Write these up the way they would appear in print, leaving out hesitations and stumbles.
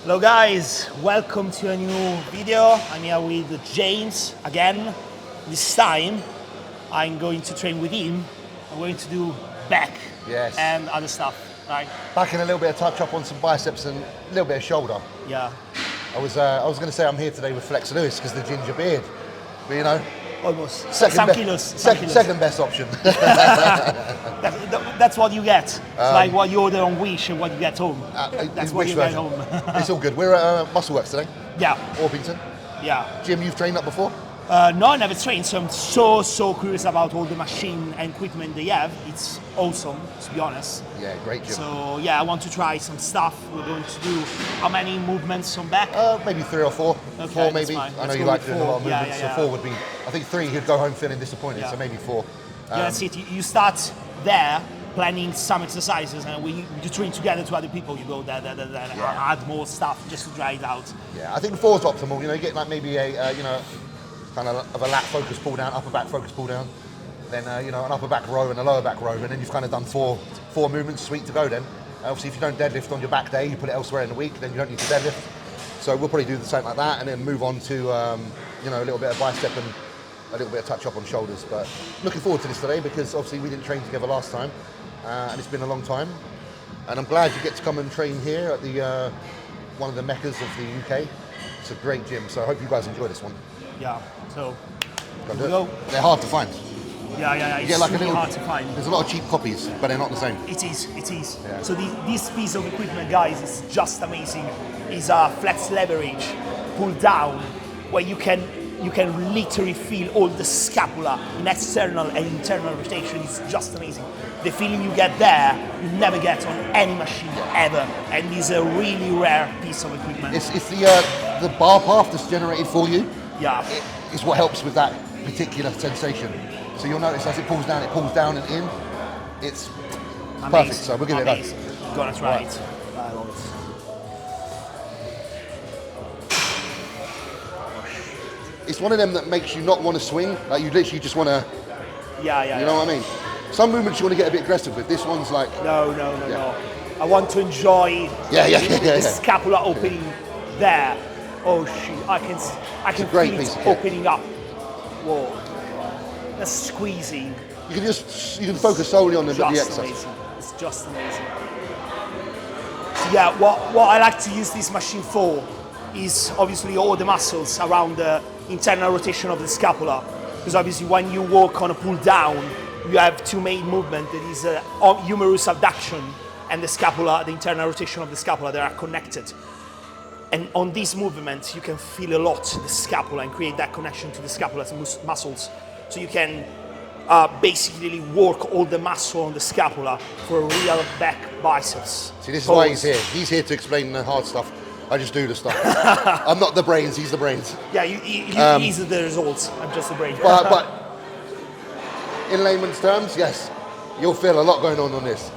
Hello guys, welcome to a new video. I'm here with James again. This time I'm going to train with him. I'm going to do back and other stuff, right? Back and a little bit of touch up on some biceps and a little bit of shoulder. Yeah. I was going to say I'm here today with Flex Lewis because the ginger beard, but you know. Almost. Second best option. That's what you get. It's like what you order on Wish and what you get home. That's what you get home. It's all good. We're at Muscleworks today. Yeah. Orpington. Yeah. Gym you've trained up before? No, I never trained, so I'm so curious about all the machine and equipment they have. It's awesome, to be honest. Yeah, great gym. So yeah, I want to try some stuff. We're going to do how many movements on back? Maybe 3 or 4. Okay, 4 maybe. fine. I know you like doing a lot of movements, Yeah. so 4 would be. I think 3 you'd go home feeling disappointed, so maybe 4. Yeah, that's it. You start there planning some exercises, and you train together to other people. You go there, add more stuff just to try it out. Yeah, I think 4 is optimal. You know, you get like maybe a kind of a lat focus pull down, upper back focus pull down, then an upper back row and a lower back row, and then you've kind of done four movements, sweet to go then. Obviously if you don't deadlift on your back day, you put it elsewhere in the week, then you don't need to deadlift. So we'll probably do the same like that and then move on to a little bit of bicep and a little bit of touch up on shoulders. But looking forward to this today because obviously we didn't train together last time and it's been a long time. And I'm glad you get to come and train here at the one of the meccas of the UK. It's a great gym, so I hope you guys enjoy this one. Yeah, so here we go. They're hard to find. Yeah, it's like really hard to find. There's a lot of cheap copies, but they're not the same. It is. Yeah. So this piece of equipment, guys, is just amazing. It's a flex leverage, pull down, where you can literally feel all the scapula in external and internal rotation. It's just amazing. The feeling you get there, you never get on any machine ever, and it's a really rare piece of equipment. It's the bar path that's generated for you. Yeah. It's what helps with that particular sensation. So you'll notice as it pulls down and in. It's amazing. Perfect. So we'll give it a go. Gonna try it. It's one of them that makes you not want to swing. Like you literally just want to. Yeah. You know what I mean? Some movements you want to get a bit aggressive with. This one's like. No. I want to enjoy. The scapula opening there. Oh shit! I can feel it opening up. Whoa! That's squeezing. You can focus solely on the exercise. Amazing. It's just amazing. So yeah, what I like to use this machine for is obviously all the muscles around the internal rotation of the scapula. Because obviously when you work on a pull down, you have 2 main movements. There is a humerus abduction and the scapula, the internal rotation of the scapula. They are connected. And on these movements, you can feel a lot the scapula and create that connection to the scapula's muscles. So you can basically work all the muscle on the scapula for a real back biceps. See, this is why he's here. He's here to explain the hard stuff. I just do the stuff. I'm not the brains, he's the brains. Yeah, he's the results. I'm just the brain. But in layman's terms, yes, you'll feel a lot going on this.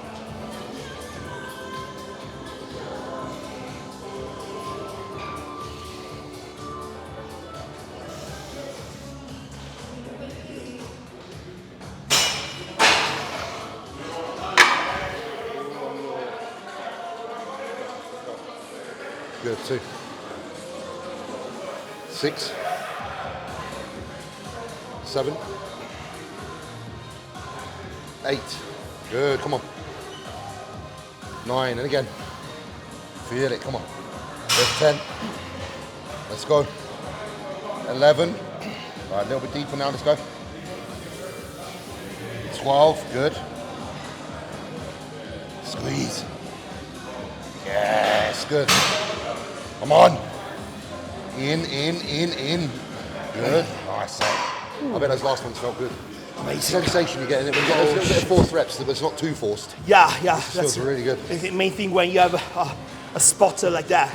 Good, 2, 6, 7, 8. Good, come on. 9, and again. Feel it, come on. There's 10. Let's go. 11. All right, a little bit deeper now, let's go. 12, good. Squeeze. Yes, good. Come on. In. Good. Nice. I bet those last ones felt good. Amazing. Sensation you get in it when you get a little bit of forced reps, but it's not too forced. Yeah. It feels really good. The main thing when you have a spotter like that,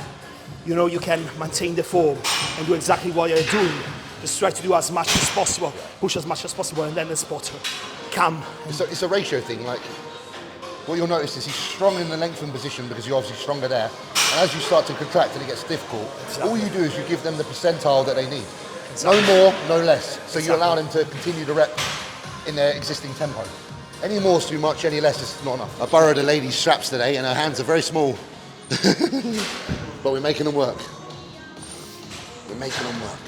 you can maintain the form and do exactly what you're doing. Just try to do as much as possible, push as much as possible, and then the spotter come. It's a ratio thing. Like what you'll notice is he's strong in the lengthened position because you're obviously stronger there. And as you start to contract and it gets difficult, all you do is you give them the percentile that they need. No more, no less. So you allow them to continue to rep in their existing tempo. Any more is too much, any less is not enough. I borrowed a lady's straps today and her hands are very small. But we're making them work. We're making them work.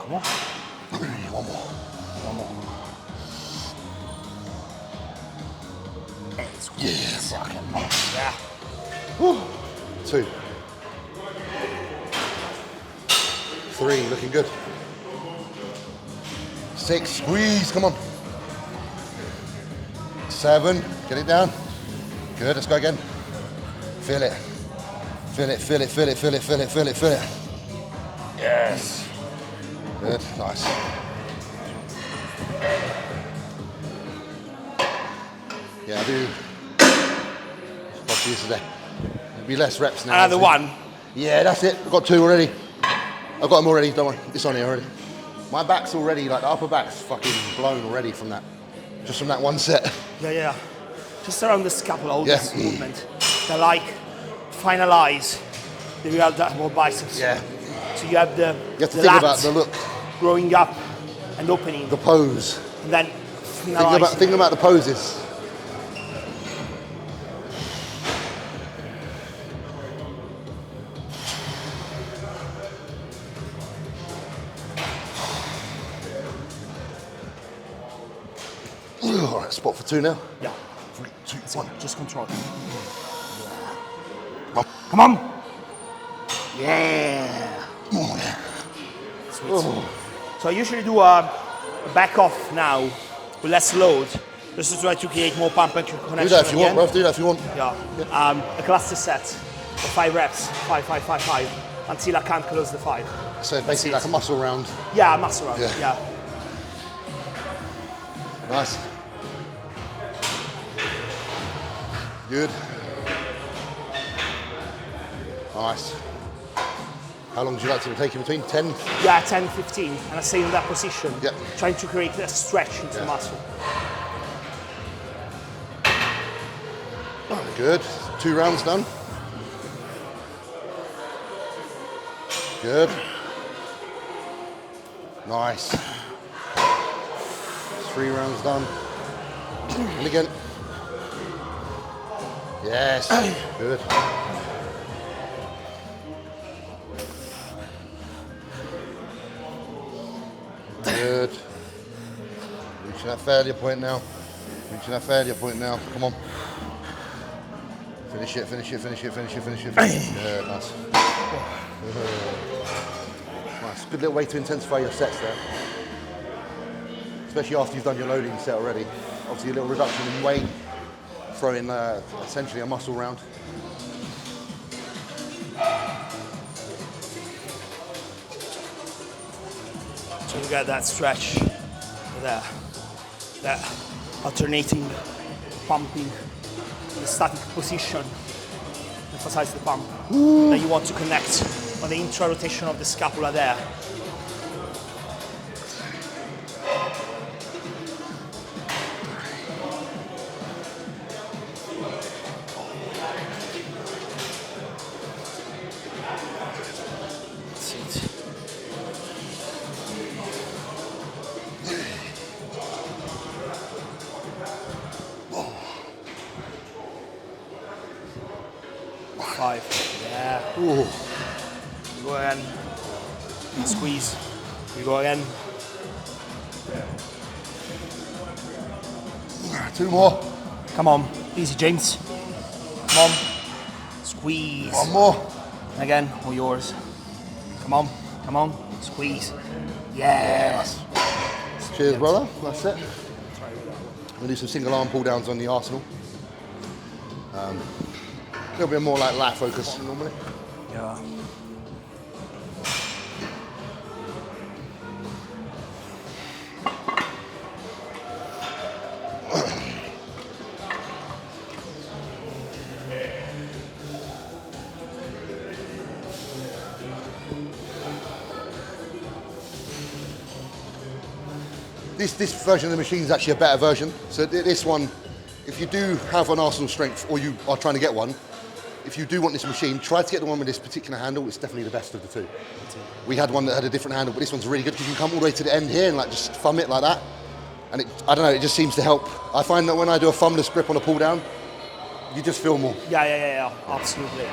Come on. One more. Yeah, Yeah. Woo. 2. 3, looking good. 6, squeeze, come on. 7, get it down. Good, let's go again. Feel it. Feel it. Yes. Good, nice. Yeah, I do. What's this today? It'll be less reps now. Another one. Yeah, that's it. I've got 2 already. I've got them already, don't worry. It's on here already. My back's already, like the upper back's fucking blown already from that. Just from that one set. Yeah. Just around the scapula, all this movement. They like finalize the real double biceps. Yeah. So you have the You have to think about the look. growing up and opening. The pose. And then finalize. Think about the poses. All right, spot for 2 now. Yeah. 3, 2, 1. Just control. Come on. Yeah. Oh, yeah. Sweet. So I usually do a back off now with less load, just to try to create more pump and connection. Do that if you want, bro. Do that if you want. Yeah. A cluster set of 5 reps, 5, until I can't close the 5. So basically like a muscle round. Yeah, muscle round. Yeah. Yeah. Nice. Good. Nice. How long do you like to take in between? 10? Yeah, 10, 15. And I stay in that position, Yep. trying to create a stretch into the muscle. Good. 2 rounds done. Good. Nice. 3 rounds done. And again. Yes. Good. Good. Reaching that failure point now. Come on. Finish it. Yeah, nice. Nice. Good little way to intensify your sets there. Especially after you've done your loading set already. Obviously a little reduction in weight, throwing essentially a muscle round. So we got that stretch there, that alternating pumping, the static position, emphasize the pump. Then you want to connect on the intra-rotation of the scapula there. That's it. Five. Yeah. Ooh. Go again. Squeeze. We go again. 2 more. Come on. Easy, James. Come on. Squeeze. 1 more. Again, all yours. Come on. Squeeze. Yes. Cheers, brother. That's it. We'll do some single arm pull downs on the arsenal. A little bit more like lat focus normally. Yeah. This version of the machine is actually a better version. So this one, if you do have an Arsenal strength or you are trying to get one, if you do want this machine, try to get the one with this particular handle. It's definitely the best of the two. We had one that had a different handle, but this one's really good because you can come all the way to the end here and like just thumb it like that. And I don't know, it just seems to help. I find that when I do a thumbless grip on a pull down, you just feel more. Yeah, absolutely.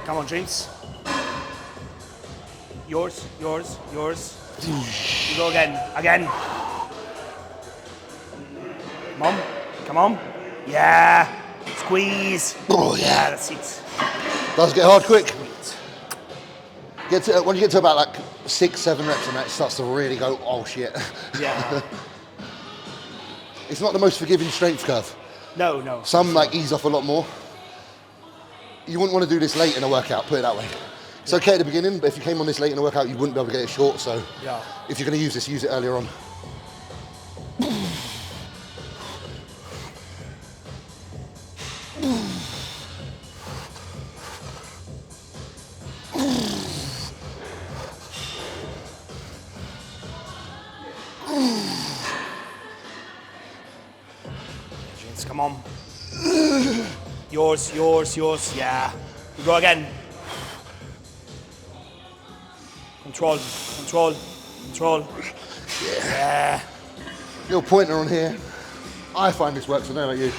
Come on, James. Yours. You go again. Come on. Yeah. Squeeze. Oh yeah, that's it. Does get hard quick. When you get to about like 6-7 reps and that, it starts to really go, oh shit. Yeah. It's not the most forgiving strength curve. No. Some like ease off a lot more. You wouldn't want to do this late in a workout, put it that way. It's okay at the beginning, but if you came on this late in a workout, you wouldn't be able to get it short, so if you're going to use this, use it earlier on. James, come on. Yours, yeah. You go again. Control. Yeah. Little pointer on here. I find this works, I don't know about you.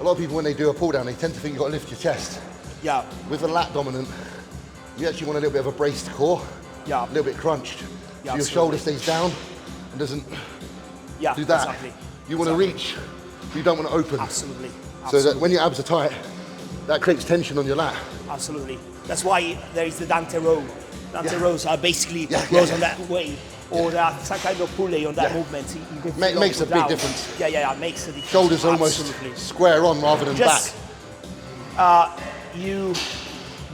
A lot of people, when they do a pull down, they tend to think you've got to lift your chest. Yeah. With a lat dominant, you actually want a little bit of a braced core. Yeah. A little bit crunched. Yeah, so your shoulder stays down and doesn't do that. Exactly. You want to reach, but you don't want to open. Absolutely. So that when your abs are tight, that creates tension on your lat. Absolutely. That's why there is the Dante row. Dante rows are basically rows on that way, or some kind of pulley on that movement. You can makes a big difference. Yeah, makes a difference. Shoulders almost square on rather than back. You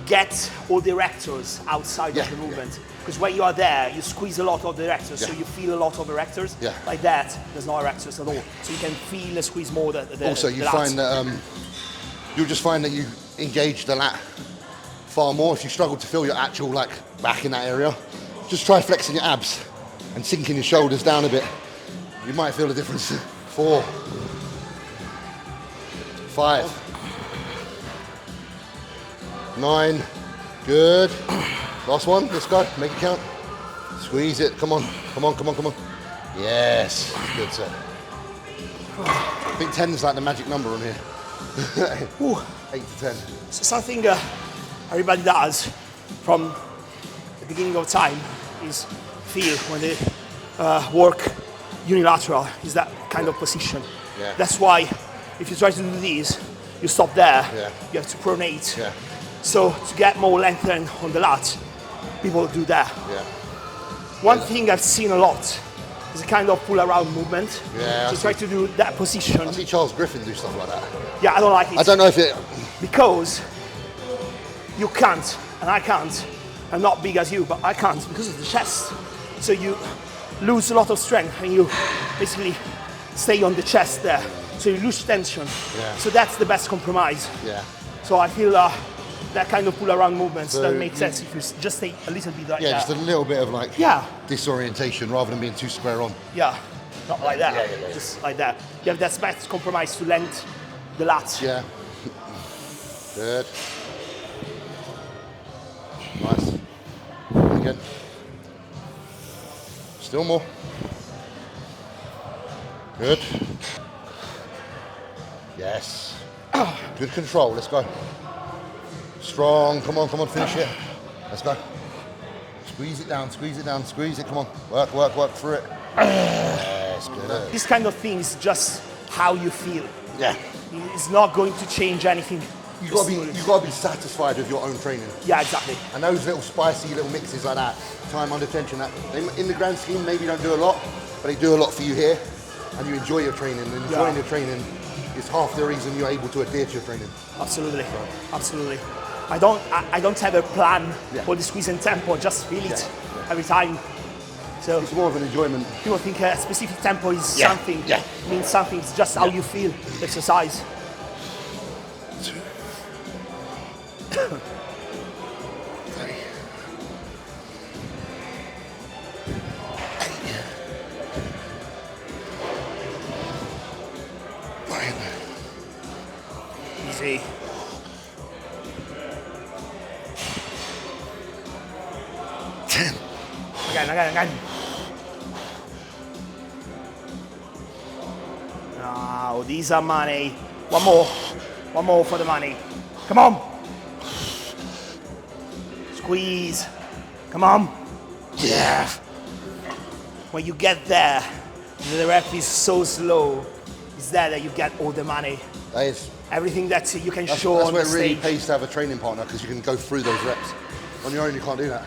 get all the erectors outside of the movement. Because when you are there, you squeeze a lot of the erectors, so you feel a lot of erectors. Like that, there's no erectors at all. So you can feel and squeeze more the Also, you the find that you'll just find that you engage the lat far more. If you struggle to feel your actual like back in that area, just try flexing your abs and sinking your shoulders down a bit. You might feel the difference. 4, 5, 9, good. Last one, let's go, make it count. Squeeze it, come on. Yes, good set. I think 10 is like the magic number on here. 8 to 10. So something everybody does from the beginning of time is feel when they work unilateral, is that kind of position. That's why if you try to do this, you stop there, you have to pronate. So to get more length on the lat, people do that. One thing I've seen a lot is a kind of pull around movement. So try to do that position. I see Charles Griffin do stuff like that. Yeah, I don't like it. I don't know if it... Because you can't, and I can't. I'm not big as you, but I can't because of the chest. So you lose a lot of strength and you basically stay on the chest there. So you lose tension. So that's the best compromise. So I feel that kind of pull around movements that makes sense if you just stay a little bit like that. Just a little bit of like disorientation rather than being too square on. Not like that, just like that. You have that best compromise to length the lats. Good. Nice. Again. Still more. Good. Yes. Good control, let's go. Strong, come on, finish it. Let's go. Squeeze it down, squeeze it, come on. Work through it. Yes, good. This kind of thing is just how you feel. It's not going to change anything. You've got to be satisfied with your own training. Exactly. And those little spicy little mixes like that, time under tension, that in the grand scheme maybe don't do a lot, but they do a lot for you here, and you enjoy your training. And enjoying your training is half the reason you're able to adhere to your training. Absolutely. I don't have a plan for the squeeze and tempo. Just feel it every time. So it's more of an enjoyment. people think a specific tempo is something, means something. It's just how you feel the exercise. 2, 3, 8, 9. Easy. Again. Now, these are money. One more for the money. Come on. Squeeze. Come on. Yeah. When you get there, the rep is so slow. It's there that you get all the money. That is. Everything that you can show on the That's where it really stage. pays to have a training partner, because you can go through those reps. On your own, you can't do that.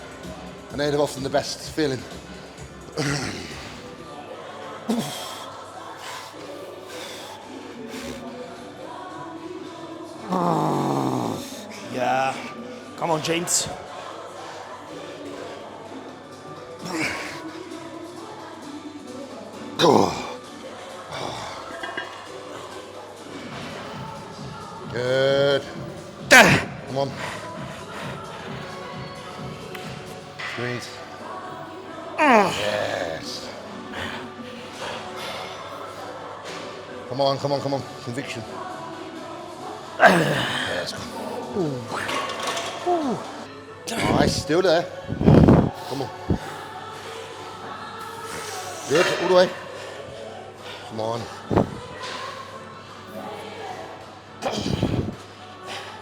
And they're often the best feeling. Yeah. Come on, James. Good. Come on. Squeeze. Yes. Come on. Conviction. Yes. Nice, still there. Come on. Good, all the way. Come on.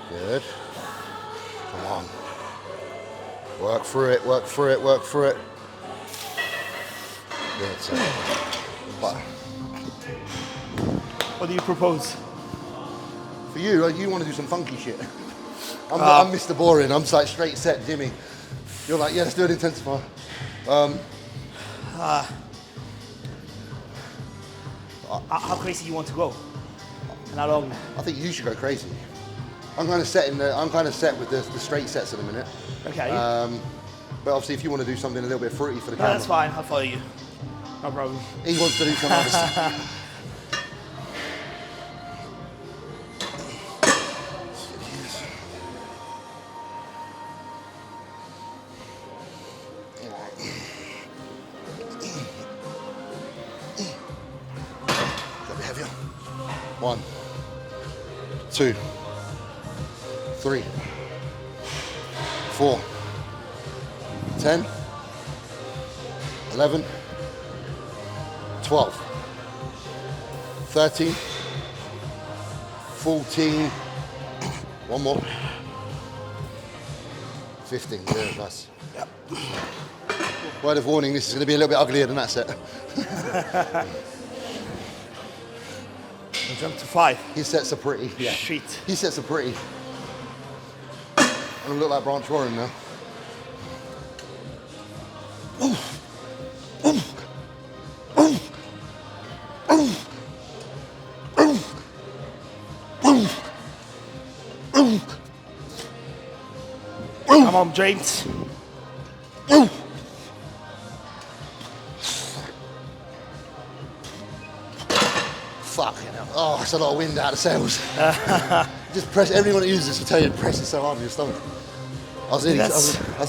Good. Come on. Work through it. Good. So. What do you propose? For you, you want to do some funky shit. I'm Mr. Boring. I'm just like straight set Jimmy. You're like, yeah, let's do an intensifier. How crazy you want to go? And how long? I think you should go crazy. I'm kind of set with the straight sets at the minute. Okay. But obviously, if you want to do something a little bit fruity for the No, camera, that's fine. I'll follow you. No problem. he wants to do some other stuff. Got a bit heavier. 1, 2, 3, 4, 10, 11, 12, 13, 14, one more, 15, good, nice. Yep. Word of warning, this is going to be a little bit uglier than that set. I'll jump to 5. His sets are pretty, yeah. Shit. His sets are pretty. I'm going to look like Branch Warren now. Come on, James. Fucking hell. Oh, it's a lot of wind out of sails. Just press, everyone that uses this will tell you to press it so hard on your stomach. I was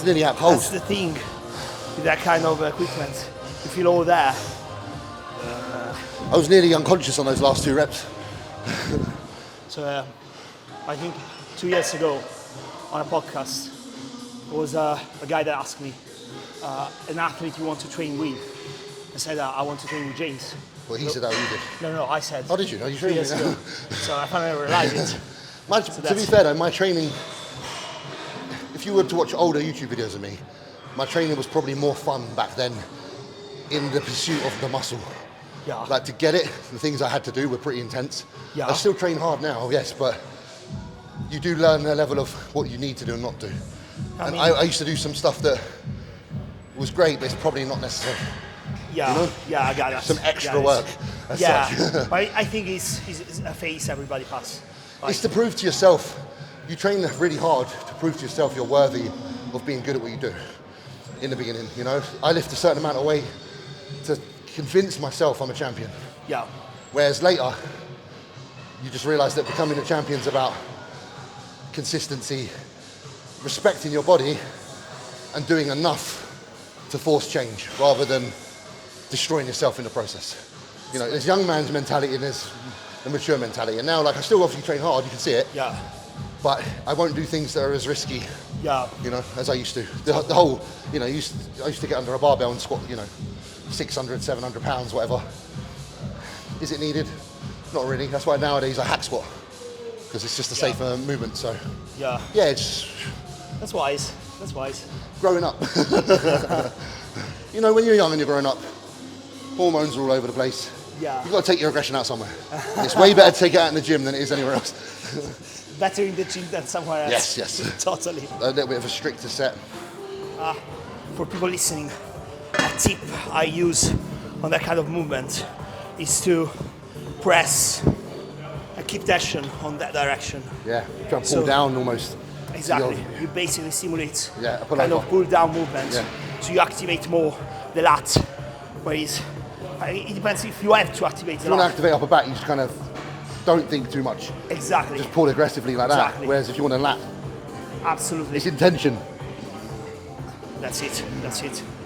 nearly out cold. That's the thing with that kind of equipment. You feel all there. I was nearly unconscious on those last 2 reps. So I think 2 years ago on a podcast, there was a guy that asked me, an athlete you want to train with. I said, I want to train with James. Well, he said, oh, you did. No, I said. Oh, did you? No, you 3 years ago. So I finally realized it. To be fair though, my training, if you were to watch older YouTube videos of me, my training was probably more fun back then in the pursuit of the muscle. Yeah. Like to get it, the things I had to do were pretty intense. Yeah. I still train hard now, yes, but you do learn the level of what you need to do and not do. I used to do some stuff that was great, but it's probably not necessary. Yeah, you know? Yeah, I got that. Some extra work. Yeah, but I think it's a phase everybody passes. Like, it's to prove to yourself, you train really hard to prove to yourself you're worthy of being good at what you do. in the beginning, you know. I lift a certain amount of weight to convince myself I'm a champion. Yeah. Whereas later, you just realize that becoming a champion's about consistency, respecting your body, and doing enough to force change rather than destroying yourself in the process. You know, there's young man's mentality and there's the mature mentality. And now, like, I still obviously train hard, you can see it. Yeah. But I won't do things that are as risky, Yeah. you know, as I used to. The whole, you know, I used to get under a barbell and squat, you know, 600, 700 pounds, whatever. Is it needed? Not really. That's why nowadays I hack squat, because it's just a safer movement. So Yeah. yeah, it's That's wise. That's wise. growing up. You know, when you're young and you're growing up, hormones are all over the place. Yeah. You've got to take your aggression out somewhere. It's way better to take it out in the gym than it is anywhere else. Better in the gym than somewhere else. Yes. Totally. A little bit of a stricter set. For people listening, a tip I use on that kind of movement is to press and keep tension on that direction. Yeah, try and pull So- down almost. Exactly. You basically simulate Yeah, a pull kind over. of pull down movement. Yeah. So you activate more the lat. Whereas it depends if you have to activate If the you want to lat. activate upper back, you just kind of don't think too much. Exactly. Just pull aggressively like Exactly. that. Whereas if you want to lat, Absolutely. it's intention. That's it.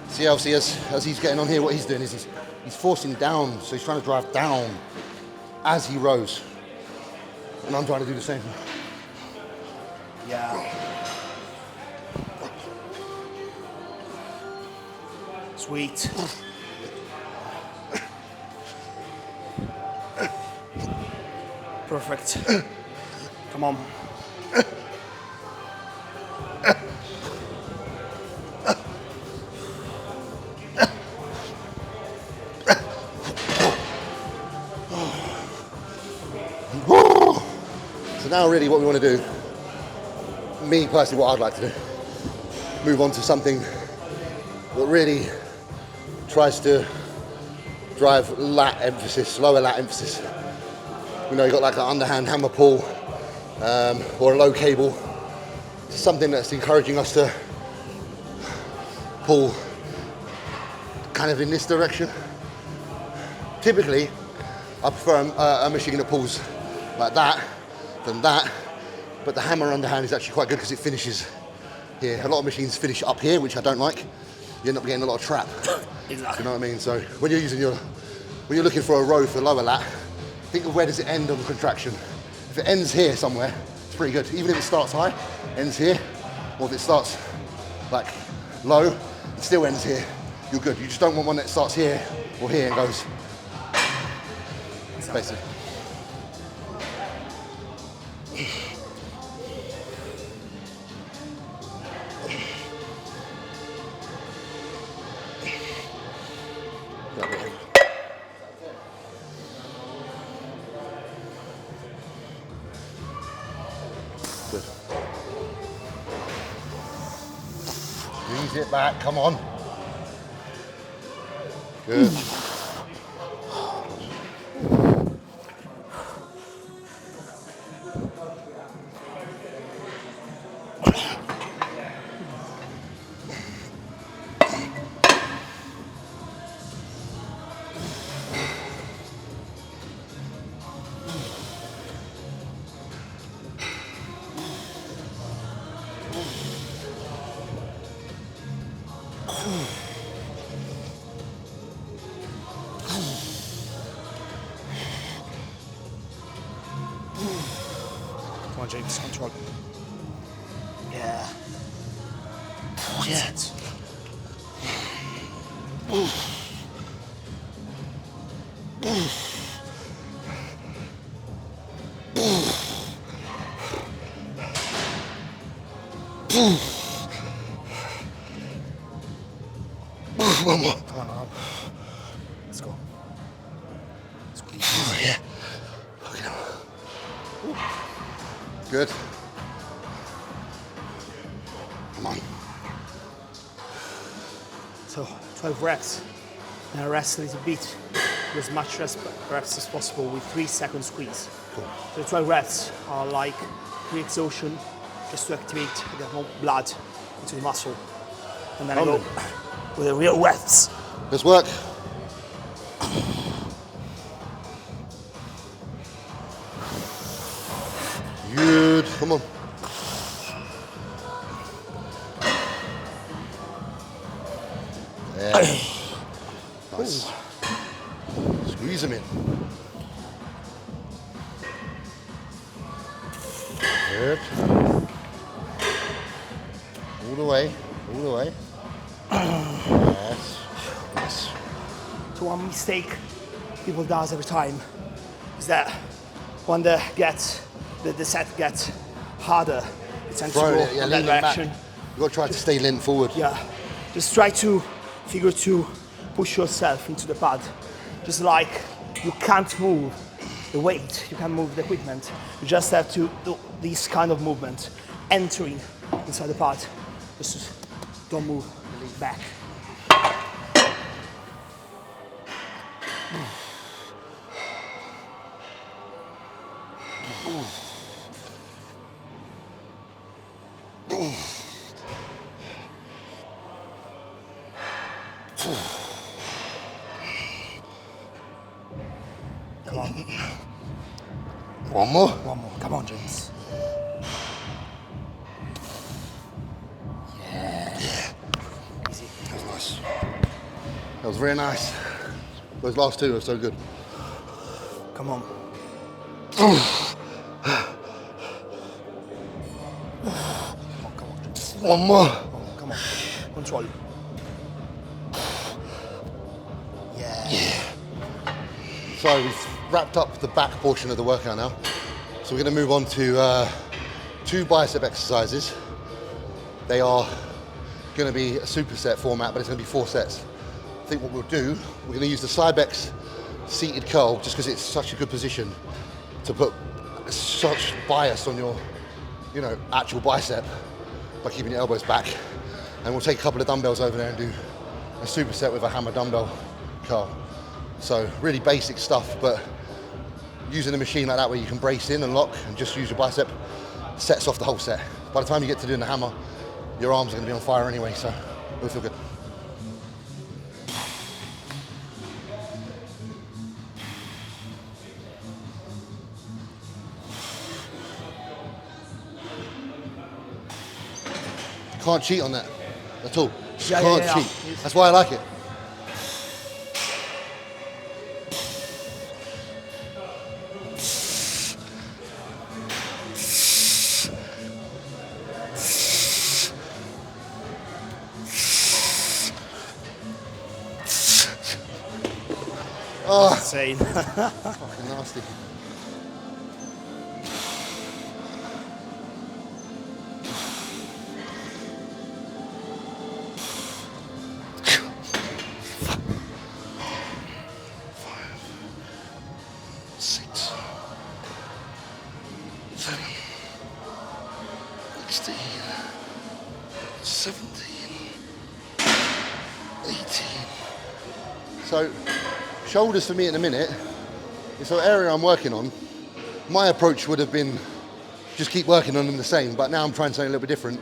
See, obviously, as he's getting on here, what he's doing is he's forcing down, so he's trying to drive down as he rows. And I'm trying to do the same. Yeah. Sweet. Perfect. Come on. So now really what we want to do, me personally what I'd like to do, move on to something that really tries to drive lat emphasis, lower lat emphasis. You know, you've got like an underhand hammer pull or a low cable. Something that's encouraging us to pull kind of in this direction. Typically, I prefer a machine that pulls like that than that, but the hammer underhand is actually quite good because it finishes here. A lot of machines finish up here, which I don't like. You end up getting a lot of trap. Exactly. You know what I mean? So when you're looking for a row for lower lat, think of where does it end on the contraction. If it ends here somewhere, it's pretty good. Even if it starts high, ends here, or if it starts like low, it still ends here, you're good. You just don't want one that starts here or here and goes. Basically. Good. Squeeze it back, come on. Good. Come on, James. Control. Yeah. Yeah. One more. Come on. Let's go. Squeeze. Oh, yeah. Okay. Good. Come on. So 12 reps. Now rest a little bit. Do as much reps as possible with 3-second squeeze. Cool. So 12 reps are like pre-exhaustion, just to activate, get more blood into the muscle. And then I go with the real reps. Let's work. Good, come on. Yeah. Nice. Squeeze him in. Good. All the way, all the way. Yes. Yes. So one mistake people does every time is that when the set gets harder, it tends to go in that direction. You've got to try to stay lean forward. Yeah, just try to figure to push yourself into the pad. Just like you can't move the weight, you can't move the equipment. You just have to do this kind of movement, entering inside the pad. Just don't move back. Come on. One more. One more. Come on, James. Yeah. Easy. That was nice. That was very nice. Those last two were so good. Come on. Come on, James. one more. Come on. Control. So we've wrapped up the back portion of the workout now. So we're going to move on to 2 bicep exercises. They are going to be a superset format, but it's going to be 4 sets. I think what we'll do, we're going to use the Cybex seated curl just because it's such a good position to put such bias on your, actual bicep by keeping your elbows back. And we'll take a couple of dumbbells over there and do a superset with a hammer dumbbell curl. So really basic stuff, but using a machine like that where you can brace in and lock and just use your bicep sets off the whole set. By the time you get to doing the hammer, your arms are going to be on fire anyway, so it'll feel good. Can't cheat on that at all. Just can't cheat. That's why I like it. Oh, Insane. fucking nasty. So, shoulders for me in a minute, it's an area I'm working on. My approach would have been just keep working on them the same, but now I'm trying something a little bit different,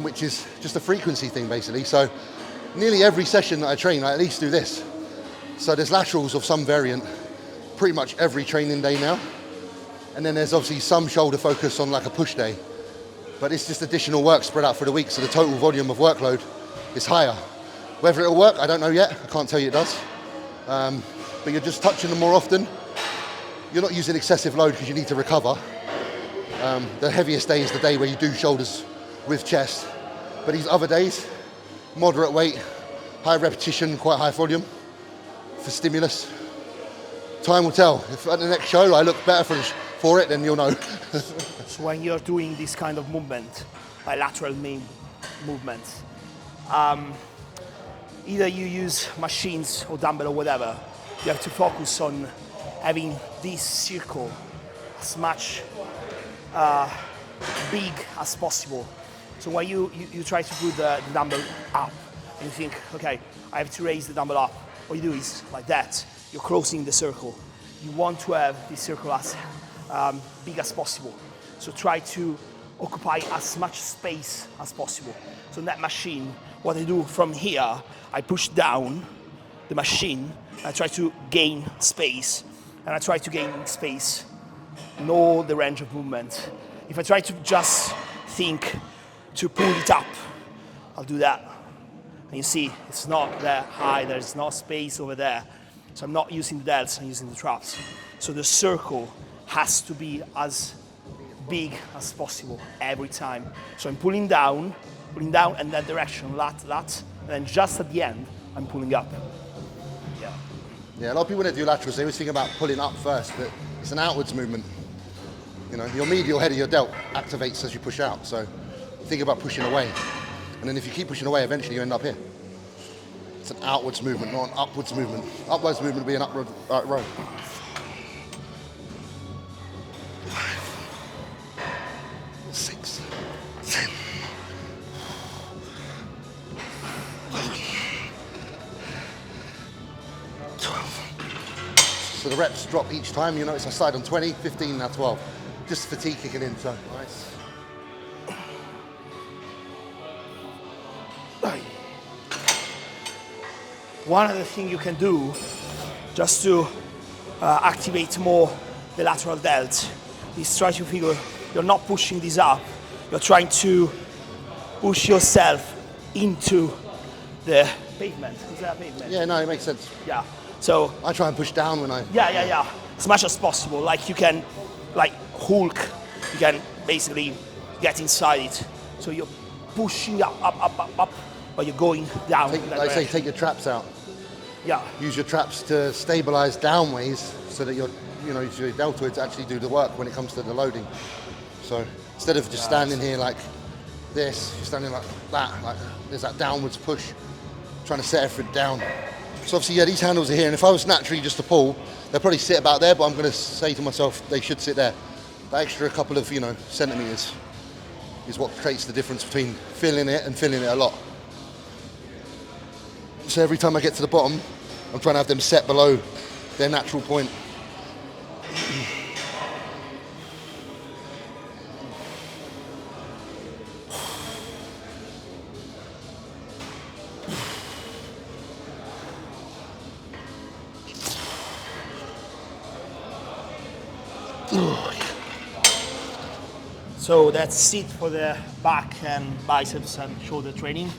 which is just a frequency thing basically. So nearly every session that I train, I at least do this. So there's laterals of some variant pretty much every training day now. And then there's obviously some shoulder focus on like a push day, but it's just additional work spread out for the week, so the total volume of workload is higher. Whether it'll work, I don't know yet. I can't tell you it does. But you're just touching them more often. You're not using excessive load because you need to recover. The heaviest day is the day where you do shoulders with chest. But these other days, moderate weight, high repetition, quite high volume for stimulus. Time will tell. If at the next show I look better for it, then you'll know. So when you're doing this kind of movement, bilateral movements, either you use machines or dumbbell or whatever, you have to focus on having this circle as much big as possible. So when you try to put the dumbbell up and you think, okay, I have to raise the dumbbell up, what you do is like that, you're closing the circle. You want to have this circle as big as possible. So try to occupy as much space as possible. So in that machine, what I do from here, I push down the machine, I try to gain space, and I try to gain space in all the range of movement. If I try to just think to pull it up, I'll do that. And you see, it's not that high, there's no space over there. So I'm not using the delts, I'm using the traps. So the circle has to be as big as possible every time. So I'm pulling down in that direction, lat, and then just at the end, I'm pulling up. Yeah, a lot of people when they do laterals, they always think about pulling up first, but it's an outwards movement. You know, your medial head of your delt activates as you push out, so think about pushing away. And then if you keep pushing away, eventually you end up here. It's an outwards movement, not an upwards movement. Upwards movement would be an upward right row. 5, 6, 10. So the reps drop each time, you notice I started on 20, 15, now 12. Just fatigue kicking in, so nice. One other thing you can do, just to activate more the lateral delt, is try to figure, you're not pushing this up, you're trying to push yourself into the pavement. Is that pavement? Yeah, no, it makes sense. Yeah. So I try and push down when I... Yeah. As much as possible. Like you can, like Hulk, you can basically get inside it. So you're pushing up, but you're going down. Like say, take your traps out. Yeah. Use your traps to stabilize downways so that your deltoids actually do the work when it comes to the loading. So instead of just standing here like this, you're standing like that, like there's that downwards push, trying to set everything down. So obviously, yeah, these handles are here, and if I was naturally just to pull, they'll probably sit about there, but I'm going to say to myself, they should sit there. That extra couple of, centimeters is what creates the difference between feeling it and feeling it a lot. So every time I get to the bottom, I'm trying to have them set below their natural point. So that's it for the back and biceps and shoulder training.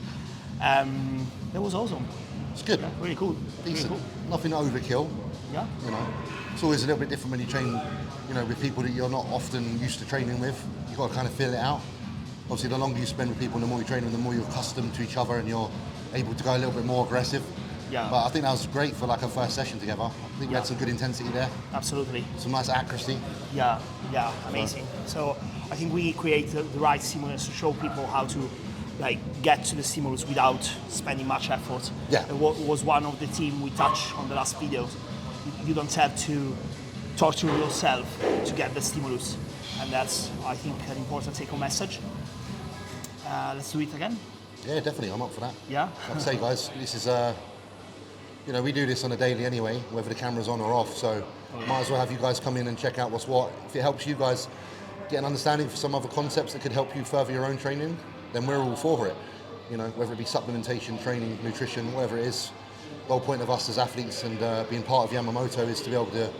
That was awesome. It's good. Yeah, really cool. Decent. Really cool. Nothing overkill. Yeah. It's always a little bit different when you train, with people that you're not often used to training with. You've got to kind of feel it out. Obviously, the longer you spend with people, the more you train with them, the more you're accustomed to each other and you're able to go a little bit more aggressive. Yeah. But I think that was great for like a first session together. I think we had some good intensity there. Absolutely. Some nice accuracy. Yeah, amazing. So I think we create the right stimulus to show people how to get to the stimulus without spending much effort. Yeah. It was one of the theme we touched on the last videos. You don't have to torture yourself to get the stimulus. And that's, I think, an important take-home message. Let's do it again. Yeah, definitely. I'm up for that. Yeah. Like I say, guys, this is, we do this on a daily anyway, whether the camera's on or off. So might as well have you guys come in and check out what's what. If it helps you guys get an understanding for some other concepts that could help you further your own training, then we're all for it. Whether it be supplementation, training, nutrition, whatever it is. The whole point of us as athletes and being part of Yamamoto is to be able to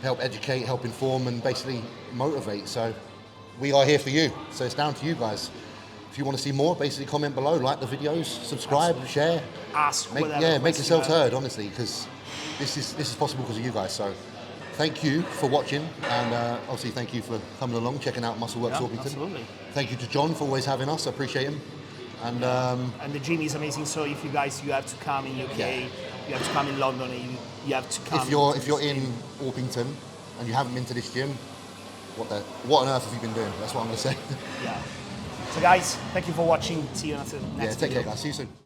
help educate, help inform, and basically motivate. So we are here for you. So it's down to you guys. If you want to see more, basically comment below, like the videos, subscribe, share. Ask make yourselves heard, honestly, because this is possible because of you guys. So thank you for watching, and obviously thank you for coming along, checking out Muscle Works Orpington. Absolutely. Thank you to John for always having us. I appreciate him. And the gym is amazing. So if you guys, you have to come in UK, you have to come in London, you have to come. If you're in Orpington and you haven't been to this gym, what on earth have you been doing? That's what I'm going to say. Yeah. So guys, thank you for watching. See you in the next video. Take care, guys. See you soon.